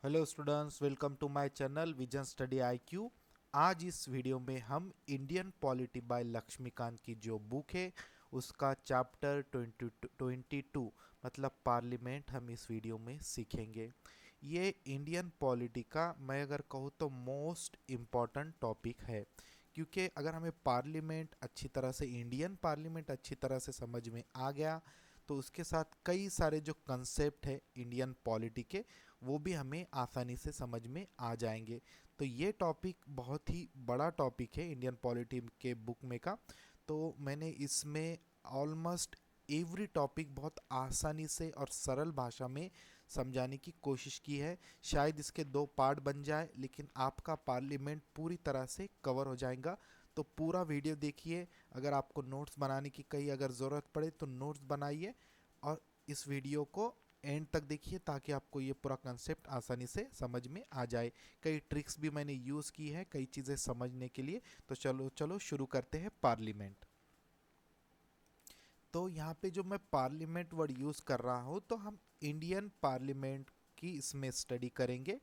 Hello students, welcome to my channel vision study IQ. आज इस video में हम इंडियन पॉलिटी बाय लक्ष्मीकांत की जो बुक है उसका चैप्टर 22 मतलब पार्लियामेंट हम इस वीडियो में सीखेंगे। ये इंडियन पॉलिटी का मैं अगर कहूँ तो मोस्ट इम्पॉर्टेंट टॉपिक है, क्योंकि अगर हमें पार्लियामेंट अच्छी तरह से इंडियन पार्लियामेंट अच्छी तरह से समझ में आ गया तो उसके साथ कई सारे जो कंसेप्ट है इंडियन पॉलिटी के वो भी हमें आसानी से समझ में आ जाएंगे। तो ये टॉपिक बहुत ही बड़ा टॉपिक है इंडियन पॉलिटी के बुक में का। तो मैंने इसमें ऑलमोस्ट एवरी टॉपिक बहुत आसानी से और सरल भाषा में समझाने की कोशिश की है। शायद इसके दो पार्ट बन जाए, लेकिन आपका पार्लियामेंट पूरी तरह से कवर हो जाएगा। तो पूरा वीडियो देखिए। अगर आपको नोट्स बनाने की कहीं अगर ज़रूरत पड़े तो नोट्स बनाइए और इस वीडियो को एंड तक देखिए ताकि आपको ये पूरा कंसेप्ट आसानी से समझ में आ जाए। कई ट्रिक्स भी मैंने यूज़ की है कई चीज़ें समझने के लिए। तो चलो चलो शुरू करते हैं पार्लियामेंट। तो यहाँ पे जो मैं पार्लियामेंट वर्ड यूज़ कर रहा हूँ तो हम इंडियन पार्लियामेंट की इसमें स्टडी करेंगे।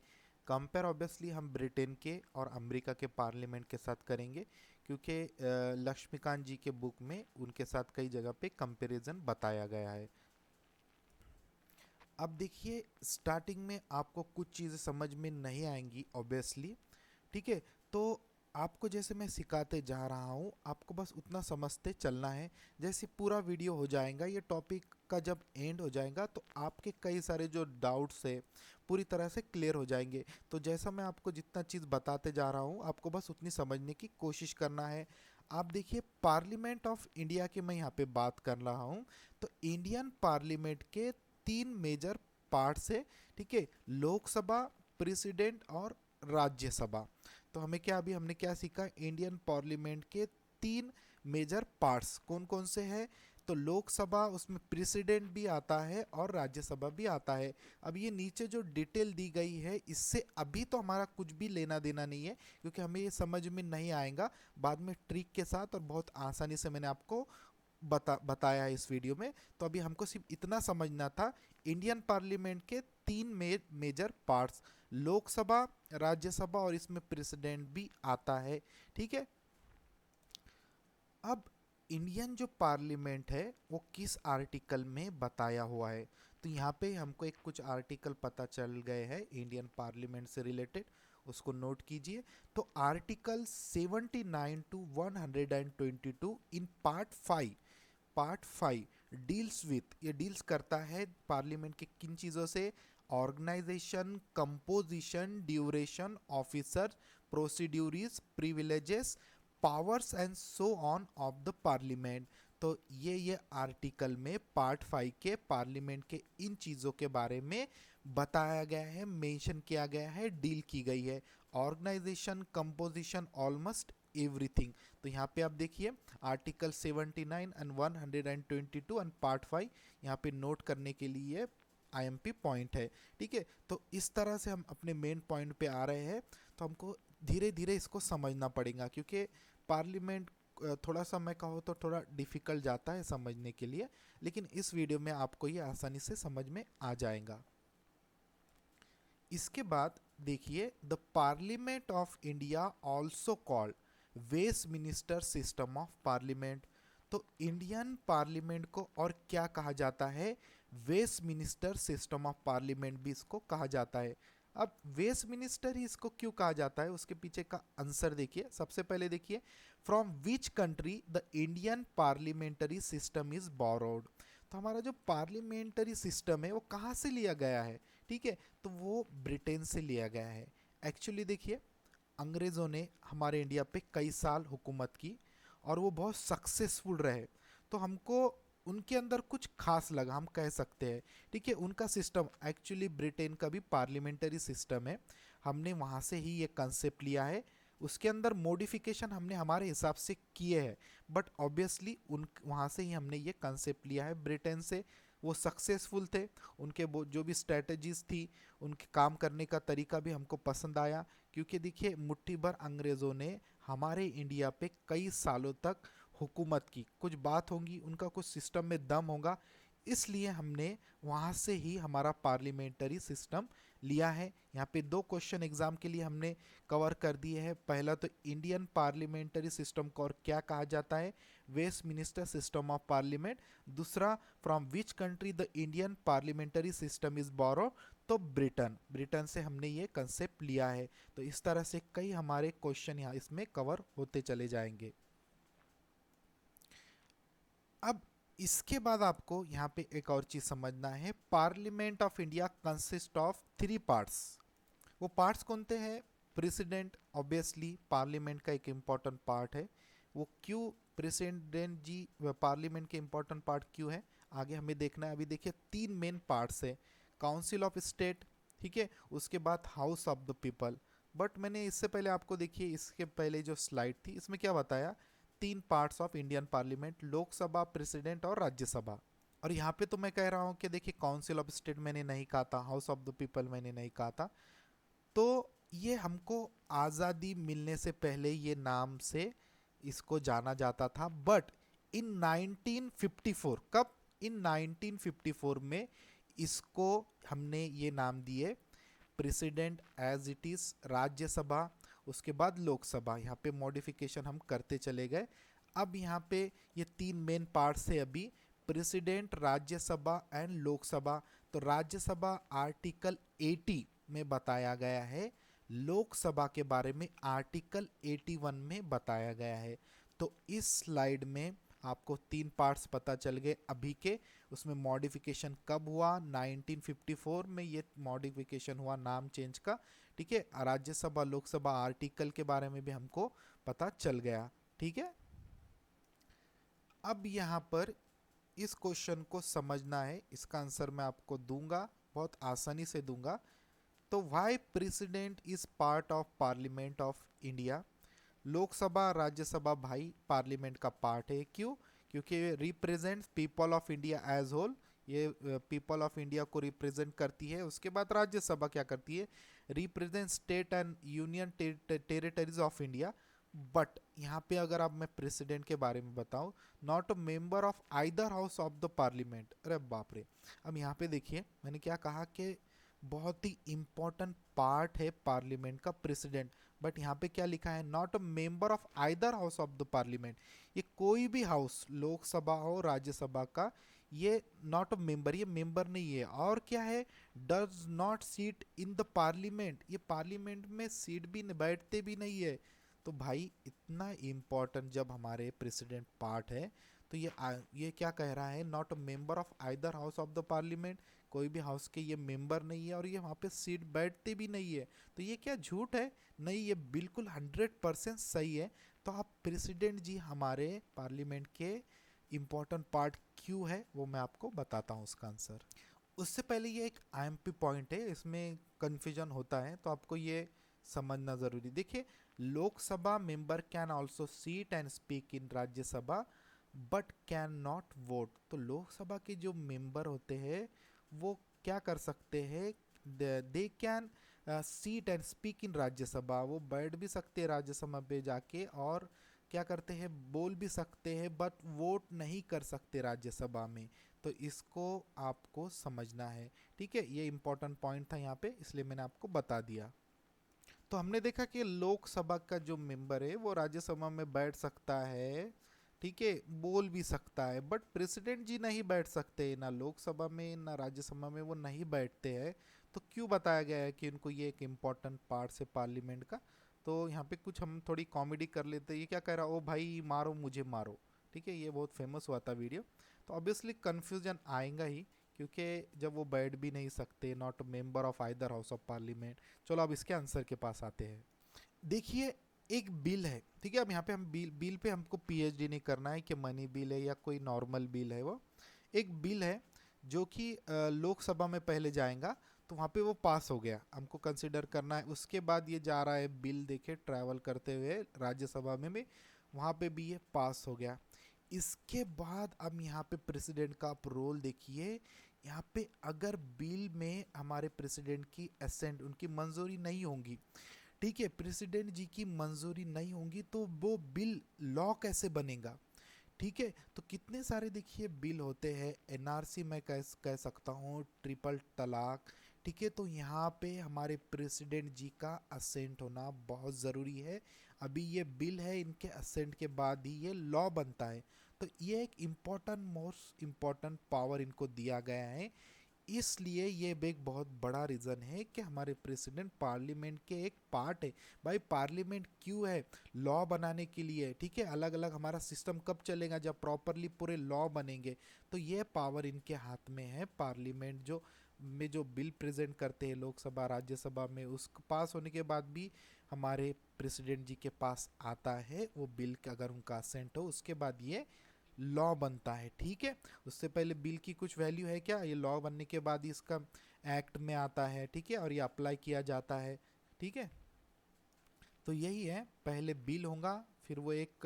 कंपेयर ऑब्वियसली हम ब्रिटेन के और अमेरिका के पार्लियामेंट के साथ करेंगे, क्योंकि लक्ष्मीकांत जी के बुक में उनके साथ कई जगह पे कंपैरिजन बताया गया है। अब देखिए, स्टार्टिंग में आपको कुछ चीज़ें समझ में नहीं आएंगी ऑब्वियसली, ठीक है। तो आपको जैसे मैं सिखाते जा रहा हूँ आपको बस उतना समझते चलना है। जैसे पूरा वीडियो हो जाएगा, ये टॉपिक का जब एंड हो जाएगा तो आपके कई सारे जो डाउट्स है पूरी तरह से क्लियर हो जाएंगे। तो जैसा मैं आपको जितना चीज़ बताते जा रहा हूँ आपको बस उतनी समझने की कोशिश करना है। आप देखिए, पार्लियामेंट ऑफ इंडिया की मैं यहाँ पे बात कर रहा हूँ। तो इंडियन पार्लियामेंट के तीन मेजर पार्ट्स है, ठीक है। लोकसभा, प्रेसिडेंट और राज्यसभा। तो हमें क्या, अभी हमने क्या सीखा, इंडियन पार्लियामेंट के तीन मेजर पार्ट्स कौन कौन से हैं। तो लोकसभा, उसमें प्रेसिडेंट भी आता है और राज्यसभा भी आता है। अब ये नीचे जो डिटेल दी गई है इससे अभी तो हमारा कुछ भी लेना देना नहीं है, क्योंकि हमें ये समझ में नहीं आएगा। बाद में ट्रिक के साथ और बहुत आसानी से मैंने आपको बताया है इस वीडियो में। तो अभी हमको सिर्फ इतना समझना था, इंडियन पार्लियामेंट के तीन मेजर पार्ट्स, लोकसभा, राज्यसभा और इसमें प्रेसिडेंट भी आता है, ठीक है। अब इंडियन जो पार्लियामेंट है वो किस आर्टिकल में बताया हुआ है, तो यहाँ पे हमको एक कुछ आर्टिकल पता चल गए हैं इंडियन पार्लियामेंट से रिलेटेड, उसको नोट कीजिए। तो article 79 to 122 in part 5 deals with, ये डील्स करता है पार्लियामेंट के किन चीज़ों से, organisation, composition, duration, officer, procedures, privileges, powers and so on of the parliament. तो ये आर्टिकल में पार्ट 5 के पार्लियामेंट के इन चीज़ों के बारे में बताया गया है, मेंशन किया गया है, डील की गई है। Organisation, composition, almost everything. तो यहाँ पे आप देखिए आर्टिकल 79 एंड 122 एंड पार्ट 5 यहाँ पे नोट करने के लिए आईएमपी पॉइंट है, ठीक है। तो इस तरह से हम अपने मेन पॉइंट पे आ रहे हैं। तो हमको धीरे धीरे इसको समझना पड़ेगा, क्योंकि पार्लियामेंट थोड़ा सा मैं कहूँ तो थोड़ा डिफ़िकल्ट जाता है समझने के लिए, लेकिन इस वीडियो में आपको ये आसानी से समझ में आ जाएगा। इसके बाद देखिए, the parliament of India also called Westminster system of parliament. तो इंडियन पार्लियामेंट को और क्या कहा जाता है, वेस्टमिनिस्टर सिस्टम ऑफ पार्लियामेंट भी इसको कहा जाता है। अब वेस्टमिनिस्टर ही इसको क्यों कहा जाता है उसके पीछे का आंसर देखिए। सबसे पहले देखिए, from which country the Indian parliamentary system is borrowed. तो हमारा जो पार्लियामेंटरी सिस्टम है वो कहाँ से लिया गया है, ठीक है। तो वो ब्रिटेन से लिया गया है। एक्चुअली देखिए, अंग्रेज़ों ने हमारे इंडिया पे कई साल हुकूमत की और वो बहुत सक्सेसफुल रहे। तो हमको उनके अंदर कुछ खास लगा, हम कह सकते हैं, ठीक है। उनका सिस्टम एक्चुअली ब्रिटेन का भी पार्लियामेंटरी सिस्टम है, हमने वहाँ से ही ये कंसेप्ट लिया है। उसके अंदर मॉडिफिकेशन हमने हमारे हिसाब से किए हैं, बट ऑब्वियसली उन वहाँ से ही हमने ये कंसेप्ट लिया है ब्रिटेन से। वो सक्सेसफुल थे, उनके वो जो भी स्ट्रेटजीज थी, उनके काम करने का तरीका भी हमको पसंद आया। क्योंकि देखिए, मुट्ठी भर अंग्रेज़ों ने हमारे इंडिया पे कई सालों तक हुकूमत की, कुछ बात होंगी, उनका कुछ सिस्टम में दम होगा, इसलिए हमने वहाँ से ही हमारा पार्लियामेंटरी सिस्टम लिया है। यहाँ पे 2 क्वेश्चन एग्जाम के लिए हमने कवर कर दिए हैं। पहला तो इंडियन पार्लियामेंट्री सिस्टम को और क्या कहा जाता है, वेस्टमिनिस्टर सिस्टम ऑफ पार्लियामेंट। दूसरा, from which country the Indian parliamentary system is borrowed, तो ब्रिटेन से हमने ये कंसेप्ट लिया है। तो इस तरह से कई हमारे क्वेश्चन यहाँ इसमें कवर होते चले जाएंगे। अब इसके बाद आपको यहाँ पे एक और चीज समझना है, parliament of India consist of 3 parts. वो पार्ट्स कौन से हैं, प्रेसिडेंट ऑब्वियसली पार्लियामेंट का एक इम्पॉर्टेंट पार्ट है। वो क्यों प्रेसिडेंट जी पार्लियामेंट के इम्पॉर्टेंट पार्ट क्यों है, आगे हमें देखना है। अभी देखिए 3 मेन पार्ट्स है, काउंसिल ऑफ स्टेट, ठीक है, उसके बाद house of the people. But मैंने इससे पहले आपको देखिए इसके पहले जो स्लाइड थी इसमें क्या बताया, 3 parts of Indian parliament, Lok Sabha, president और राज्यसभा। और यहाँ पे तो मैं कह रहा हूँ कि देखिए काउंसिल ऑफ स्टेट मैंने नहीं कहा था, हाउस ऑफ द पीपल मैंने नहीं कहा था। तो ये हमको आज़ादी मिलने से पहले ये नाम से इसको जाना जाता था। बट इन 1954, कब, इन 1954 में इसको हमने ये नाम दिए president as it is, Rajya Sabha, उसके बाद लोकसभा। यहाँ पे मॉडिफिकेशन हम करते चले गए। अब यहाँ पे ये 3 मेन पार्ट्स है अभी, प्रेसिडेंट, राज्यसभा एंड लोकसभा। तो राज्यसभा आर्टिकल 80 में बताया गया है, लोकसभा के बारे में आर्टिकल 81 में बताया गया है। तो इस स्लाइड में आपको 3 पार्ट्स पता चल गए अभी के। उसमें मॉडिफिकेशन कब हुआ, 1954 में ये मॉडिफिकेशन हुआ नाम चेंज का, ठीक है। राज्यसभा लोकसभा आर्टिकल के बारे में भी हमको पता चल गया, ठीक है। अब यहाँ पर इस क्वेश्चन को समझना है, इसका आंसर मैं आपको दूंगा, बहुत आसानी से दूंगा। तो why president is part of parliament of India, Lok Sabha Rajya Sabha भाई पार्लियामेंट का पार्ट है, क्यों, क्योंकि represents people of India as whole, ये पीपल ऑफ इंडिया को रिप्रेजेंट करती है। उसके बाद राज्यसभा क्या करती है, represent state and union territories of India. But यहाँ पे अगर आप मैं प्रेसिडेंट के बारे में बताऊं, not a member of either house of the parliament. अरे बाप रे, अब यहाँ पे देखिए मैंने क्या कहा कि बहुत ही इंपॉर्टेंट पार्ट है पार्लियामेंट का प्रेसिडेंट। बट यहाँ पे क्या लिखा है, not a member of either house of the parliament. ये कोई भी हाउस, लोकसभा हो राज्यसभा का, ये नॉट अ मेंबर, ये मेंबर नहीं है। और क्या है, does not seat in the parliament, ये पार्लियामेंट में सीट भी बैठते भी नहीं है। तो भाई इतना इम्पोर्टेंट जब हमारे प्रेसिडेंट पार्ट है, तो ये क्या कह रहा है, not a member of either house of the parliament, कोई भी हाउस के ये मेंबर नहीं है और ये वहाँ पे सीट बैठते भी नहीं है। तो ये क्या झूठ है, नहीं, ये बिल्कुल 100% सही है। तो आप प्रेसिडेंट जी हमारे पार्लियामेंट के इम्पोर्टेंट पार्ट क्यों है वो मैं आपको बताता हूँ उसका आंसर। उससे पहले ये एक आईएमपी पॉइंट है, इसमें कन्फ्यूजन होता है तो आपको ये समझना ज़रूरी। देखिए, Lok Sabha member can also seat and speak in Rajya Sabha but can not vote. तो लोकसभा के जो मेंबर होते हैं वो क्या कर सकते हैं, they can seat and speak in Rajya Sabha, वो बैठ भी सकते हैं राज्यसभा पे जाके और क्या करते हैं, बोल भी सकते हैं, बट वोट नहीं कर सकते राज्यसभा में। तो इसको आपको समझना है, ठीक है। ये इंपॉर्टेंट पॉइंट था यहाँ पे, इसलिए मैंने आपको बता दिया। तो हमने देखा कि लोकसभा का जो मेंबर है वो राज्यसभा में बैठ सकता है, ठीक है, बोल भी सकता है, बट प्रेसिडेंट जी नहीं बैठ सकते, ना लोकसभा में ना राज्यसभा में, वो नहीं बैठते हैं। तो क्यों बताया गया है कि उनको ये एक इम्पॉर्टेंट पार्ट है पार्लियामेंट का। तो यहाँ पे कुछ हम थोड़ी कॉमेडी कर लेते हैं, ये क्या कह रहा है, ओ भाई मारो मुझे मारो, ठीक है, ये बहुत फेमस हुआ था वीडियो। तो ऑब्वियसली कन्फ्यूजन आएगा ही, क्योंकि जब वो बैठ भी नहीं सकते, not member of either house of parliament. चलो अब इसके आंसर के पास आते हैं। देखिए, एक बिल है, ठीक है। अब यहाँ पे हम बिल पे हमको पीएचडी नहीं करना है कि मनी बिल है या कोई नॉर्मल बिल है, वो एक बिल है जो कि लोकसभा में पहले जाएगा, तो वहाँ पे वो पास हो गया, हमको कंसिडर करना है। उसके बाद ये जा रहा है बिल, देखिए ट्रैवल करते हुए राज्यसभा में भी, वहाँ पे भी ये पास हो गया। इसके बाद अब यहाँ पे प्रेसिडेंट का आप रोल देखिए। यहाँ पे अगर बिल में हमारे प्रेसिडेंट की असेंट, उनकी मंजूरी नहीं होगी, ठीक है, प्रेसिडेंट जी की मंजूरी नहीं होगी, तो वो बिल लॉ कैसे बनेगा, ठीक है। तो कितने सारे देखिए बिल होते हैं, एनआरसी मैं कह सकता हूँ, ट्रिपल तलाक, ठीक है। तो यहाँ पे हमारे प्रेसिडेंट जी का असेंट होना बहुत ज़रूरी है। अभी ये बिल है, इनके असेंट के बाद ही ये लॉ बनता है। तो ये एक इम्पॉर्टेंट, मोस्ट इम्पॉर्टेंट पावर इनको दिया गया है। इसलिए ये भी एक बहुत बड़ा रीज़न है कि हमारे प्रेसिडेंट पार्लियामेंट के एक पार्ट है। भाई पार्लियामेंट क्यों है? लॉ बनाने के लिए, ठीक है। अलग अलग हमारा सिस्टम कब चलेगा? जब प्रॉपरली पूरे लॉ बनेंगे। तो ये पावर इनके हाथ में है। पार्लियामेंट जो बिल प्रेजेंट करते हैं लोकसभा राज्यसभा में, उस पास होने के बाद भी हमारे प्रेसिडेंट जी के पास आता है वो बिल, अगर उनका असेंट हो उसके बाद ये लॉ बनता है, ठीक है। उससे पहले बिल की कुछ वैल्यू है क्या? ये लॉ बनने के बाद ही इसका एक्ट में आता है, ठीक है, और ये अप्लाई किया जाता है, ठीक है। तो यही है, पहले बिल होगा, फिर वो एक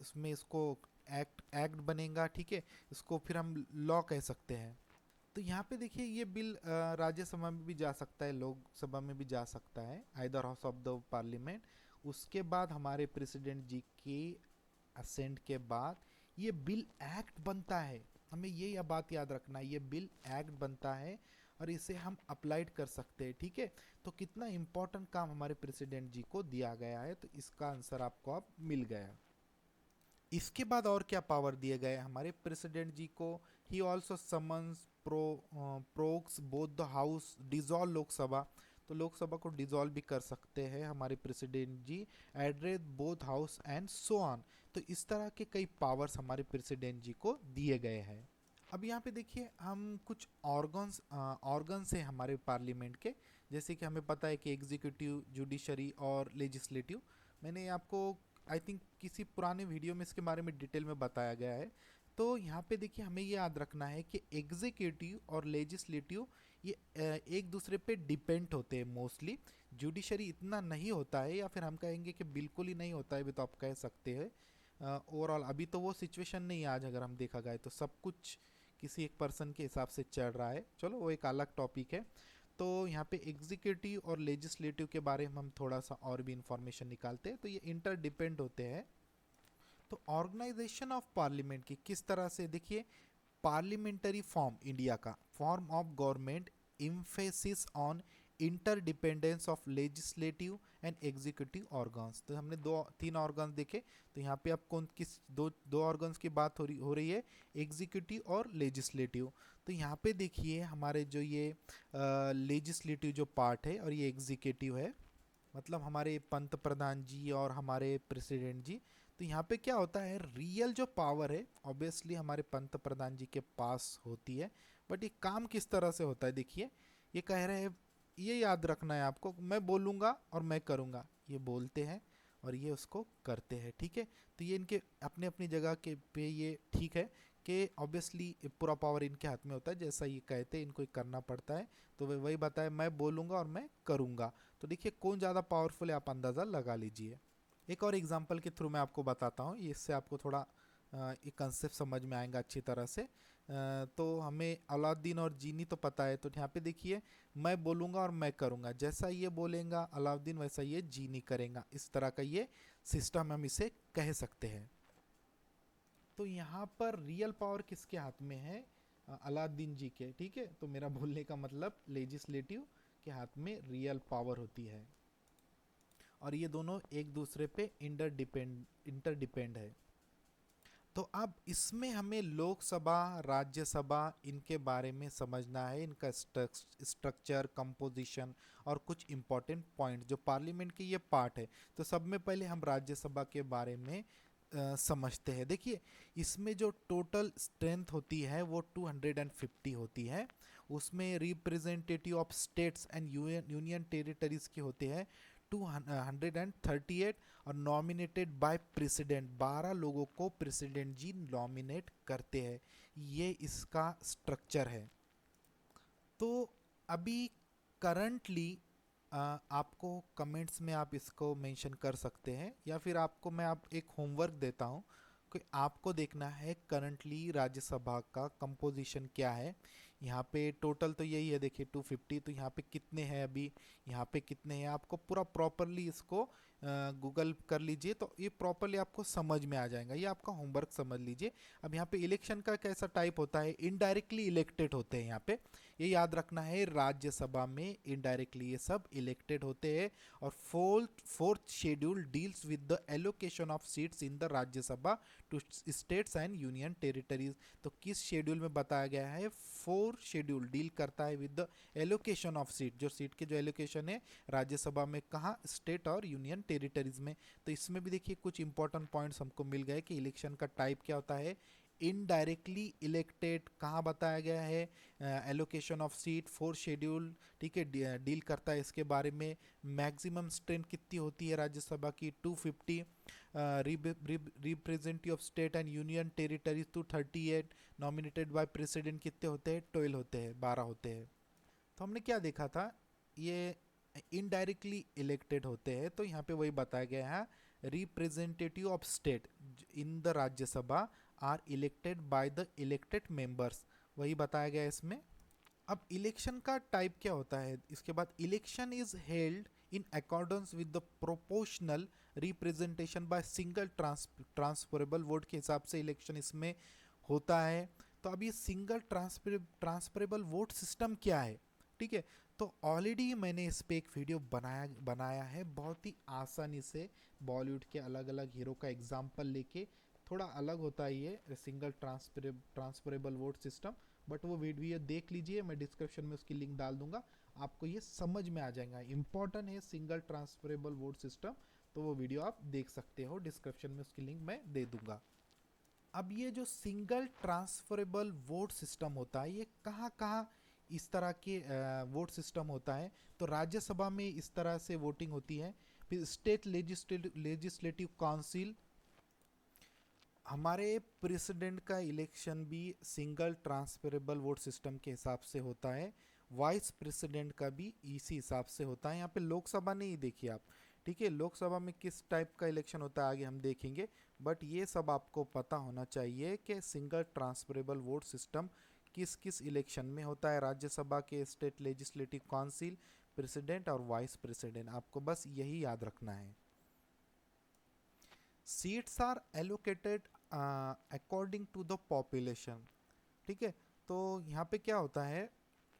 उसमें इसको एक्ट एक्ट बनेगा, ठीक है। इसको फिर हम लॉ कह सकते हैं। तो यहाँ पे देखिए ये बिल राज्यसभा में भी जा सकता है, लोकसभा में भी जा सकता है, either house of the parliament. उसके बाद हमारे प्रेसिडेंट जी के असेंट के बाद ये बिल एक्ट बनता है। हमें ये बात याद रखना है, ये बिल एक्ट बनता है और इसे हम अप्लाइड कर सकते हैं, ठीक है। तो कितना इंपॉर्टेंट काम हमारे प्रेसिडेंट जी को दिया गया है, तो इसका आंसर आपको अब मिल गया। इसके बाद और क्या पावर दिए गए हमारे प्रेसिडेंट जी को? He also summons prorogues both the house, dissolve Lok Sabha. तो लोकसभा को डिजॉल्व भी कर सकते हैं हमारे president ji, address both house and so on. तो इस तरह के कई पावर्स हमारे प्रेसिडेंट जी को दिए गए हैं। अब यहाँ पे देखिए हम कुछ ऑर्गन्स हैं हमारे पार्लियामेंट के। जैसे कि हमें पता है कि एग्जीक्यूटिव, जुडिशरी और लेजिस्लेटिव। मैंने आपको आई थिंक किसी पुराने वीडियो में इसके बारे में डिटेल में बताया गया है। तो यहाँ पे देखिए हमें ये याद रखना है कि एग्जीक्यूटिव और लेजिस्लेटिव ये एक दूसरे पे डिपेंड होते हैं मोस्टली। जुडिशरी इतना नहीं होता है, या फिर हम कहेंगे कि बिल्कुल ही नहीं होता है भी, तो आप कह सकते हैं। ओवरऑल अभी तो वो सिचुएशन नहीं है आज, अगर हम देखा जाए तो सब कुछ किसी एक पर्सन के हिसाब से चल रहा है। चलो वो एक अलग टॉपिक है। तो यहाँ पे एग्जीक्यूटिव और लेजिस्लेटिव के बारे में हम थोड़ा सा और भी इंफॉर्मेशन निकालते हैं। तो ये इंटरडिपेंड होते हैं। तो ऑर्गेनाइजेशन ऑफ पार्लियामेंट की किस तरह से, देखिए पार्लियामेंटरी फॉर्म, इंडिया का form of government, emphasis on interdependence of legislative and executive organs. तो हमने दो तीन ऑर्गन्स देखे। तो यहाँ पे आप कौन किस दो ऑर्गन्स की बात हो रही है? एग्जीक्यूटिव और लेजिस्लेटिव। तो यहाँ पे देखिए हमारे जो ये लेजिस्लेटिव जो पार्ट है और ये एग्जीक्यूटिव है, मतलब हमारे पंत प्रधान जी और हमारे प्रेसिडेंट जी। तो यहाँ पे क्या होता है, रियल जो पावर है ऑब्वियसली हमारे पंत प्रधान जी के पास होती है। बट ये काम किस तरह से होता है? देखिए ये कह रहे हैं, ये याद रखना है आपको, मैं बोलूँगा और मैं करूँगा। ये बोलते हैं और ये उसको करते हैं, ठीक है। तो ये इनके अपने अपनी जगह के पे ये ठीक है कि ऑब्वियसली पूरा पावर इनके हाथ में होता है, जैसा ये कहते हैं इनको ही करना पड़ता है। तो वही बताया, मैं बोलूँगा और मैं करूँगा। तो देखिए कौन ज़्यादा पावरफुल है, आप अंदाज़ा लगा लीजिए। एक और एग्जांपल के थ्रू मैं आपको बताता हूँ, इससे आपको थोड़ा एक कंसेप्ट समझ में आएगा अच्छी तरह से। तो हमें अलाउद्दीन और जीनी तो पता है। तो यहाँ पे देखिए मैं बोलूँगा और मैं करूँगा, जैसा ये बोलेगा अलाउद्दीन वैसा ये जीनी करेगा। इस तरह का ये सिस्टम हम इसे कह सकते हैं। तो यहाँ पर रियल पावर किसके हाथ में है? अलाउद्दीन जी के, ठीक है। तो मेरा बोलने का मतलब लेजिस्लेटिव के हाथ में रियल पावर होती है और ये दोनों एक दूसरे पे इंटरडिपेंड है। तो अब इसमें हमें लोकसभा, राज्यसभा, इनके बारे में समझना है, इनका स्ट्रक्चर, कंपोजिशन और कुछ इंपॉर्टेंट पॉइंट जो पार्लियामेंट के ये पार्ट है। तो सब में पहले हम राज्यसभा के बारे में समझते हैं। देखिए इसमें जो टोटल स्ट्रेंथ होती है वो 250 होती है। उसमें representative of states and union territories के होते हैं 238, और नॉमिनेटेड बाय प्रेसिडेंट, 12 लोगों को प्रेसिडेंट जी नॉमिनेट करते हैं। ये इसका स्ट्रक्चर है। तो अभी करंटली आपको कमेंट्स में आप इसको मेंशन कर सकते हैं, या फिर आपको मैं आप एक होमवर्क देता हूँ कि आपको देखना है करंटली राज्यसभा का कंपोजिशन क्या है। यहाँ पे टोटल तो यही है, देखिए 250। तो यहाँ पे कितने हैं अभी, यहाँ पे कितने हैं, आपको पूरा प्रॉपरली इसको गूगल कर लीजिए, तो ये प्रॉपरली आपको समझ में आ जाएगा। ये आपका होमवर्क समझ लीजिए। अब यहाँ पे इलेक्शन का कैसा टाइप होता है, इनडायरेक्टली इलेक्टेड होते हैं यहाँ पे, ये याद रखना है। राज्यसभा में इनडायरेक्टली ये सब इलेक्टेड होते हैं। और fourth schedule deals with the allocation of seats in the Rajya Sabha to states and union territories. तो किस शेड्यूल में बताया गया है, फोर्थ शेड्यूल डील करता है with the allocation of seat, जो सीट के जो एलोकेशन है राज्यसभा में, कहाँ, स्टेट और यूनियन टेरिटरीज में। तो इसमें भी देखिए कुछ इंपॉर्टेंट पॉइंट्स हमको मिल गए कि इलेक्शन का टाइप क्या होता है, इनडायरेक्टली इलेक्टेड कहाँ बताया गया है, allocation of seat, fourth schedule, ठीक है, डील करता है इसके बारे में। मैक्सिमम स्ट्रेंथ कितनी होती है राज्यसभा की, 250, representative of state and union territories 238, nominated by president कितने होते हैं, 12 होते हैं, 12 होते हैं। तो हमने क्या देखा था, ये इनडायरेक्टली इलेक्टेड होते हैं, तो यहाँ पे वही बताया गया है, representative of state in the Rajya Sabha are elected by the elected members, वही बताया गया है इसमें। अब इलेक्शन का टाइप क्या होता है, इसके बाद election is held in accordance with the proportional representation by single transferable vote के हिसाब से इलेक्शन इसमें होता है। तो अब ये सिंगल ट्रांसफरेबल वोट सिस्टम क्या है, ठीक है, तो ऑलरेडी मैंने इस पे एक वीडियो बनाया है, बहुत ही आसानी से बॉलीवुड के अलग अलग हीरो का एग्जाम्पल लेके। थोड़ा अलग होता है ये single transferable vote system, but वो वीडियो देख लीजिए, मैं डिस्क्रिप्शन में उसकी लिंक डाल दूंगा, आपको ये समझ में आ जाएगा। इंपॉर्टेंट है सिंगल ट्रांसफरेबल वोट सिस्टम, तो वो वीडियो आप देख सकते हो, डिस्क्रिप्शन में उसकी लिंक मैं दे दूंगा। अब ये जो सिंगल ट्रांसफरेबल वोट सिस्टम होता है, ये कहाँ कहाँ इस तरह के वोट सिस्टम होता है, तो राज्यसभा में इस तरह से वोटिंग होती है। फिर स्टेट लेजिस्लेटिव काउंसिल, हमारे प्रेसिडेंट का इलेक्शन भी सिंगल ट्रांसफरेबल वोट सिस्टम के हिसाब से होता है, वाइस प्रेसिडेंट का भी इसी हिसाब से होता है। यहाँ पे लोकसभा नहीं देखिए आप, ठीक है, लोकसभा में किस टाइप का इलेक्शन होता है आगे हम देखेंगे, बट ये सब आपको पता होना चाहिए कि सिंगल ट्रांसफरेबल वोट सिस्टम किस किस इलेक्शन में होता है, राज्यसभा के, स्टेट लेजिस्लेटिव काउंसिल, प्रेसिडेंट और वाइस प्रेसिडेंट, आपको बस यही याद रखना है। Seats are allocated according to the population, ठीक है, तो यहाँ पे क्या होता है,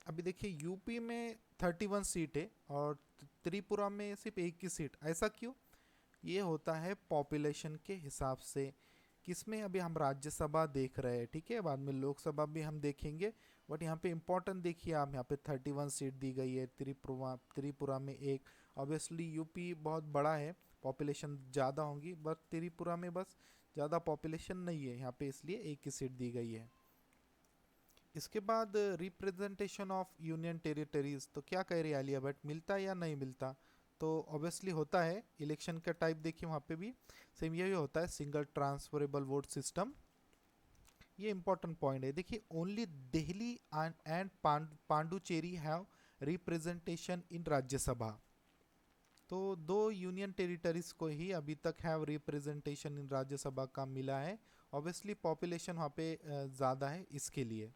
अभी देखिए यूपी में 31 सीट है और त्रिपुरा में सिर्फ एक ही सीट, ऐसा क्यों, ये होता है पॉपुलेशन के हिसाब से। किसमें, अभी हम राज्यसभा देख रहे हैं, ठीक है, बाद में लोकसभा भी हम देखेंगे, बट यहाँ पे इंपॉर्टेंट देखिए आप, यहाँ पे 31 सीट दी गई है, त्रिपुरा में एक, ऑब्वियसली यूपी बहुत बड़ा है, पॉपुलेशन ज़्यादा होंगी, बट त्रिपुरा में बस ज़्यादा पॉपुलेशन नहीं है यहाँ पे, इसलिए एक ही सीट दी गई है। इसके बाद रिप्रेजेंटेशन ऑफ यूनियन टेरिटरीज, तो क्या कह रही है आलिया भट्ट, मिलता है या नहीं मिलता, तो ऑब्वियसली होता है। इलेक्शन का टाइप देखिए वहाँ पे भी सेम यही होता है, सिंगल ट्रांसफरेबल वोट सिस्टम। ये इंपॉर्टेंट पॉइंट है, देखिए only Delhi and Pondicherry have representation in Rajya Sabha, तो दो यूनियन टेरिटरीज को ही अभी तक हैव रिप्रेजेंटेशन इन राज्यसभा का मिला है। ऑब्वियसली पॉपुलेशन वहाँ पे ज़्यादा है इसके लिए।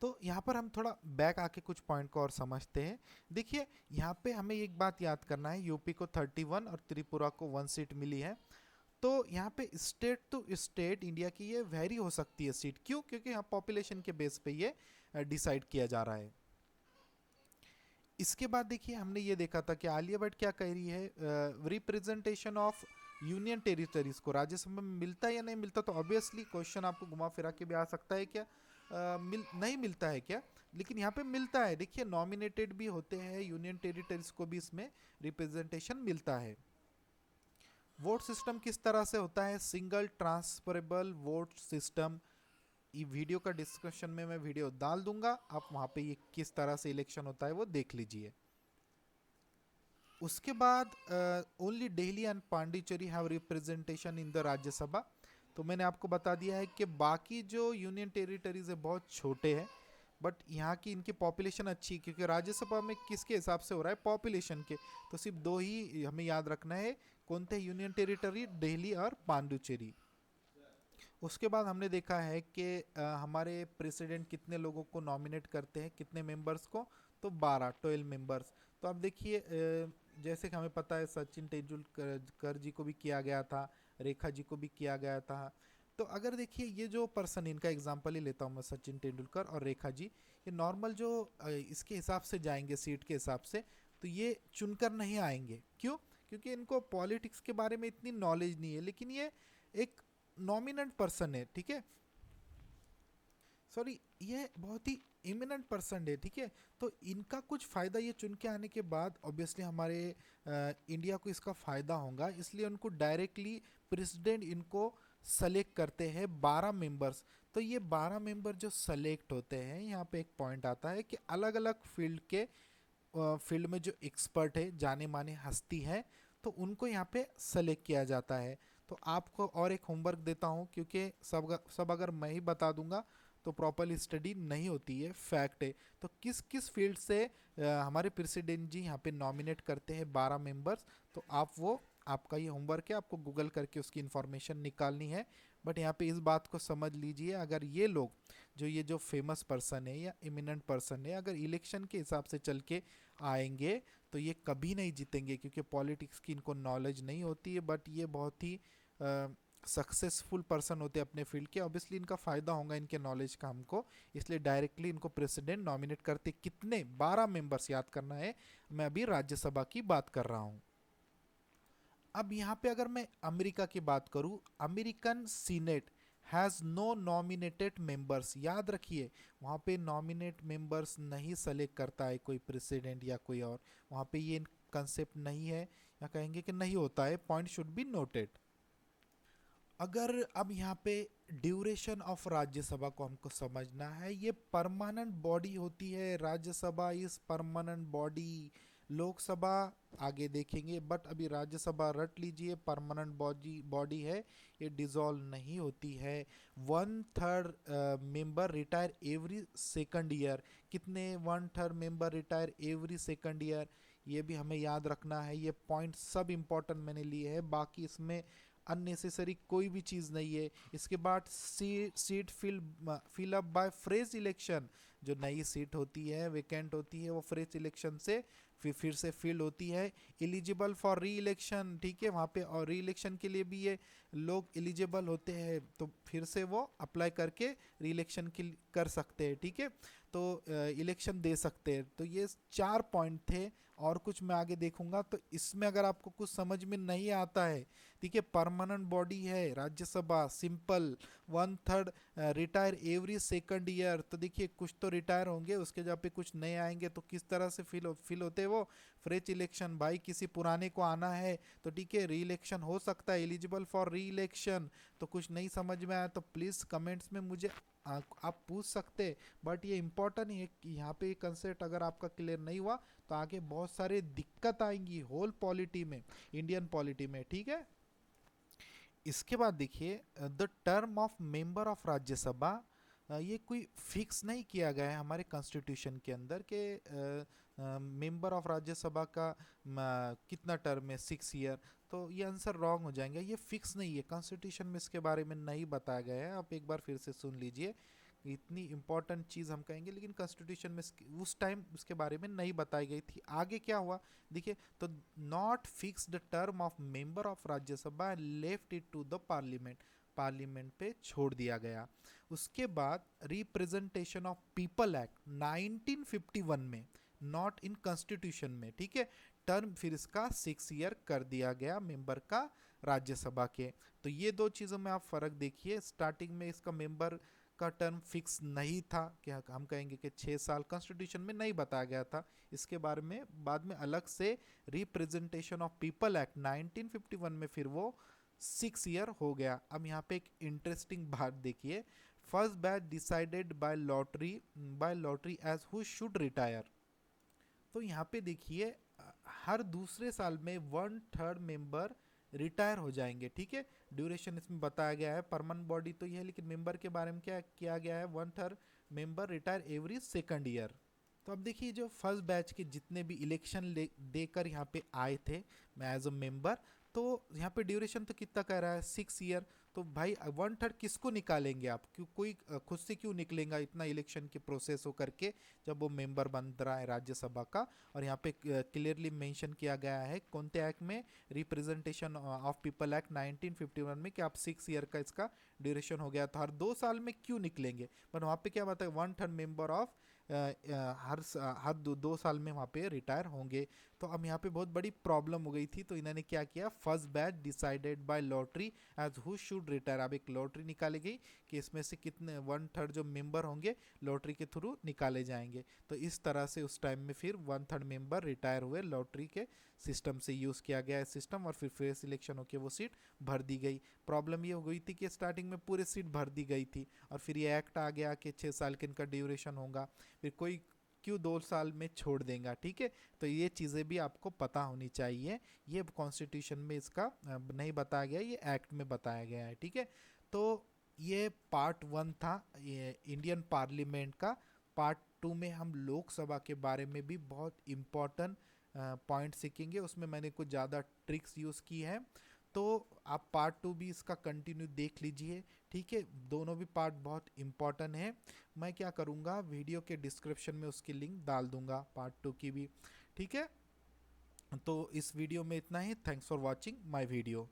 तो यहाँ पर हम थोड़ा बैक आके कुछ पॉइंट को और समझते हैं। देखिए यहाँ पे हमें एक बात याद करना है, यूपी को 31 और त्रिपुरा को 1 सीट मिली है, तो यहाँ पे स्टेट टू स्टेट इंडिया की ये वेरी हो सकती है सीट, क्यों, क्योंकि यहाँ पॉपुलेशन के बेस पे ये डिसाइड किया जा रहा है। इसके बाद देखिए हमने ये देखा था कि आलिया भट्ट क्या कह रही है, रिप्रेजेंटेशन ऑफ यूनियन टेरिटरीज को राज्यसभा में मिलता है या नहीं मिलता, तो ऑब्वियसली क्वेश्चन आपको घुमा फिरा के भी आ सकता है, क्या नहीं मिलता है क्या, लेकिन यहाँ पे मिलता है। देखिए नॉमिनेटेड भी होते हैं यूनियन टेरिटरीज को भी इसमें रिप्रेजेंटेशन मिलता है। वोट सिस्टम किस तरह से होता है, सिंगल ट्रांसफरेबल वोट सिस्टम, ये वीडियो का डिस्क्रिप्शन में मैं वीडियो डाल दूंगा, आप वहां पे ये किस तरह से इलेक्शन होता है वो देख लीजिए। उसके बाद only Delhi and Pondicherry have representation in the Rajya Sabha, तो मैंने आपको बता दिया है कि बाकी जो यूनियन टेरिटरीज है बहुत छोटे हैं, बट यहाँ की इनकी पॉपुलेशन अच्छी है, क्योंकि राज्यसभा में किसके हिसाब से हो रहा है, पॉपुलेशन के, तो सिर्फ दो ही हमें याद रखना है, कौन थे यूनियन टेरिटरी, दिल्ली और पांडुचेरी। उसके बाद हमने देखा है कि हमारे प्रेसिडेंट कितने लोगों को नॉमिनेट करते हैं, कितने मेंबर्स को, तो 12 मेंबर्स। तो अब देखिए जैसे कि हमें पता है सचिन तेंदुलकर जी को भी किया गया था, रेखा जी को भी किया गया था। तो अगर देखिए ये जो पर्सन, इनका एग्जांपल ही लेता हूँ मैं, सचिन तेंदुलकर और रेखा जी, ये नॉर्मल जो इसके हिसाब से जाएंगे, सीट के हिसाब से, तो ये चुनकर नहीं आएंगे। क्यों? क्योंकि इनको पॉलिटिक्स के बारे में इतनी नॉलेज नहीं है। लेकिन ये एक नॉमिनेंट पर्सन है, ठीक है, सॉरी, ये बहुत ही इमिनेंट पर्सन है, ठीक है। तो इनका कुछ फ़ायदा ये चुन के आने के बाद ऑब्वियसली हमारे इंडिया को इसका फ़ायदा होगा, इसलिए उनको डायरेक्टली प्रेसिडेंट इनको सेलेक्ट करते हैं 12 मेंबर्स। तो ये 12 मेंबर जो सेलेक्ट होते हैं, यहाँ पे एक पॉइंट आता है कि अलग अलग फील्ड में जो एक्सपर्ट है, जाने माने हस्ती है, तो उनको यहाँ पे सेलेक्ट किया जाता है। तो आपको और एक होमवर्क देता हूँ, क्योंकि सब अगर मैं ही बता दूंगा तो प्रॉपरली स्टडी नहीं होती है, फैक्ट है। तो किस किस फील्ड से हमारे प्रेसिडेंट जी यहाँ पे नॉमिनेट करते हैं 12 मेंबर्स, तो आप वो, आपका ये होमवर्क है, आपको गूगल करके उसकी इन्फॉर्मेशन निकालनी है। बट यहाँ पे इस बात को समझ लीजिए, अगर ये लोग ये जो फेमस पर्सन है या इमिनेंट पर्सन है, अगर इलेक्शन के हिसाब से चल के आएंगे तो ये कभी नहीं जीतेंगे, क्योंकि पॉलिटिक्स की इनको नॉलेज नहीं होती है। बट ये बहुत ही सक्सेसफुल पर्सन होते हैं अपने फील्ड के, ऑब्वियसली इनका फ़ायदा होगा इनके नॉलेज का हमको, इसलिए डायरेक्टली इनको प्रेसिडेंट नॉमिनेट करते। कितने? 12 मेंबर्स, याद करना है। मैं अभी राज्यसभा की बात कर रहा हूँ। अब यहाँ पे अगर मैं अमेरिका की बात करूँ, American senate has no nominated members. याद रखिए, वहाँ पे नॉमिनेट मेंबर्स नहीं सेलेक्ट करता है कोई प्रेसिडेंट या कोई और, वहाँ पे ये कंसेप्ट नहीं है, या कहेंगे कि नहीं होता है। Point should be noted. अगर अब यहाँ पे ड्यूरेशन ऑफ राज्यसभा को हमको समझना है, ये परमानेंट बॉडी होती है, Rajya Sabha is permanent body. Lok Sabha आगे देखेंगे, बट अभी राज्यसभा रट लीजिए, परमानेंट बॉडी बॉडी है, ये डिसॉल्व नहीं होती है। 1/3 member retire every second year. कितने? 1/3 member retire every second year. ये भी हमें याद रखना है। ये पॉइंट सब इंपॉर्टेंट मैंने लिए हैं, बाकी इसमें अननेसेसरी कोई भी चीज़ नहीं है। इसके बाद seat fill up by fresh election. जो नई सीट होती है, वेकेंट होती है, वो फ्रेश इलेक्शन से फिर से फिल होती है। एलिजिबल फॉर री इलेक्शन, ठीक है, वहाँ पे और री इलेक्शन के लिए भी ये लोग एलिजिबल होते हैं, तो फिर से वो अप्लाई करके री इलेक्शन कर सकते हैं, ठीक है, तो इलेक्शन दे सकते हैं। तो ये 4 पॉइंट थे, और कुछ मैं आगे देखूंगा। तो इसमें अगर आपको कुछ समझ में नहीं आता है, ठीक है, परमानेंट बॉडी है Rajya Sabha, simple, 1/3 retire every second year. तो देखिए कुछ तो रिटायर होंगे, उसके जगह पे कुछ नए आएंगे, तो किस तरह से फिल होते हैं वो? Fresh election. भाई किसी पुराने को आना है तो ठीक है, री इलेक्शन हो सकता है, एलिजिबल फॉर री इलेक्शन। तो कुछ नहीं समझ में आया तो प्लीज़ कमेंट्स में मुझे आप पूछ सकते हैं। बट ये इंपॉर्टेंट है कि यहाँ पे कंसेप्ट अगर आपका क्लियर नहीं हुआ तो आगे बहुत सारे दिक्कत आएंगी होल पॉलिटी में, इंडियन पॉलिटी में, ठीक है। इसके बाद देखिए, the term of member of Rajya Sabha, ये कोई फिक्स नहीं किया गया है हमारे कॉन्स्टिट्यूशन के अंदर के मेंबर ऑफ राज्यसभा का कितना टर्म है, 6 ईयर। तो ये आंसर रॉन्ग हो जाएंगे, ये फिक्स नहीं है कॉन्स्टिट्यूशन में, इसके बारे में नहीं बताया गया है। आप एक बार फिर से सुन लीजिए, इतनी इंपॉर्टेंट चीज़ हम कहेंगे, लेकिन कॉन्स्टिट्यूशन में उस टाइम उसके बारे में नहीं बताई गई थी। आगे क्या हुआ देखिए, तो not fix the term of member of Rajya Sabha, left it to the parliament, parliament पे छोड़ दिया गया। उसके बाद रिप्रेजेंटेशन ऑफ पीपल एक्ट 1951 में, नॉट इन कॉन्स्टिट्यूशन में, ठीक है, टर्म फिर इसका 6 ईयर कर दिया गया मेंबर का राज्यसभा के। तो ये दो चीज़ों में आप फर्क देखिए, स्टार्टिंग में इसका मेंबर का टर्म फिक्स नहीं था, कि हम कहेंगे कि 6 साल, कॉन्स्टिट्यूशन में नहीं बताया गया था। इसके बारे में बाद में अलग से रिप्रेजेंटेशन ऑफ पीपल एक्ट 1951 में फिर वो 6 ईयर हो गया। अब यहाँ पे एक इंटरेस्टिंग बात देखिए, first batch decided by lottery as who should retire. तो यहाँ पे देखिए, हर दूसरे साल में 1/3 मेंबर रिटायर हो जाएंगे, ठीक है। ड्यूरेशन इसमें बताया गया है, परमानेंट बॉडी तो ये है, लेकिन मेंबर के बारे में क्या किया गया है, 1/3 member retire every second year. तो अब देखिए, जो फर्स्ट बैच के जितने भी इलेक्शन देकर यहाँ पे आए थे मैं एज अ मेंबर, तो यहाँ पे ड्यूरेशन तो कितना कह रहा है, 6 ईयर। तो भाई 1/3 किसको निकालेंगे आप? क्यों कोई खुद से क्यों निकलेगा इतना इलेक्शन के प्रोसेस हो करके जब वो मेंबर बन रहा है राज्यसभा का? और यहाँ पे क्लियरली मेंशन किया गया है कौनते एक्ट में, रिप्रेजेंटेशन ऑफ पीपल एक्ट 1951 में, कि आप 6 ईयर का इसका ड्यूरेशन हो गया था, हर 2 साल में क्यों निकलेंगे? पर वहाँ पे क्या बात है, 1/3 मेंबर ऑफ हर 2 साल में वहाँ पे रिटायर होंगे। तो अब यहाँ पे बहुत बड़ी प्रॉब्लम हो गई थी, तो इन्होंने क्या किया, first batch decided by lottery as who should retire. अब एक लॉटरी निकाली गई कि इसमें से कितने 1/3 जो मेंबर होंगे लॉटरी के थ्रू निकाले जाएंगे। तो इस तरह से उस टाइम में फिर 1/3 मेंबर रिटायर हुए, लॉटरी के सिस्टम से यूज़ किया गया है सिस्टम, और फिर फ्रेश सिलेक्शन होकर वो सीट भर दी गई। प्रॉब्लम ये हो गई थी कि स्टार्टिंग में पूरे सीट भर दी गई थी, और फिर ये एक्ट आ गया कि 6 साल के इनका ड्यूरेशन होगा, फिर कोई क्यों 2 साल में छोड़ देगा, ठीक है? तो ये चीज़ें भी आपको पता होनी चाहिए, ये कॉन्स्टिट्यूशन में इसका नहीं बताया गया, ये एक्ट में बताया गया है, ठीक है? तो ये पार्ट 1 था ये इंडियन पार्लियामेंट का। पार्ट 2 में हम लोकसभा के बारे में भी बहुत इम्पोर्टेंट पॉइंट सीखेंगे, उसमें मैंने कुछ ज़्यादा ट्रिक्स यूज़ की है, तो आप पार्ट 2 भी इसका कंटिन्यू देख लीजिए, ठीक है? दोनों भी पार्ट बहुत इंपॉर्टेंट है। मैं क्या करूँगा, वीडियो के डिस्क्रिप्शन में उसकी लिंक डाल दूंगा पार्ट 2 की भी, ठीक है? तो इस वीडियो में इतना ही। Thanks for watching my video.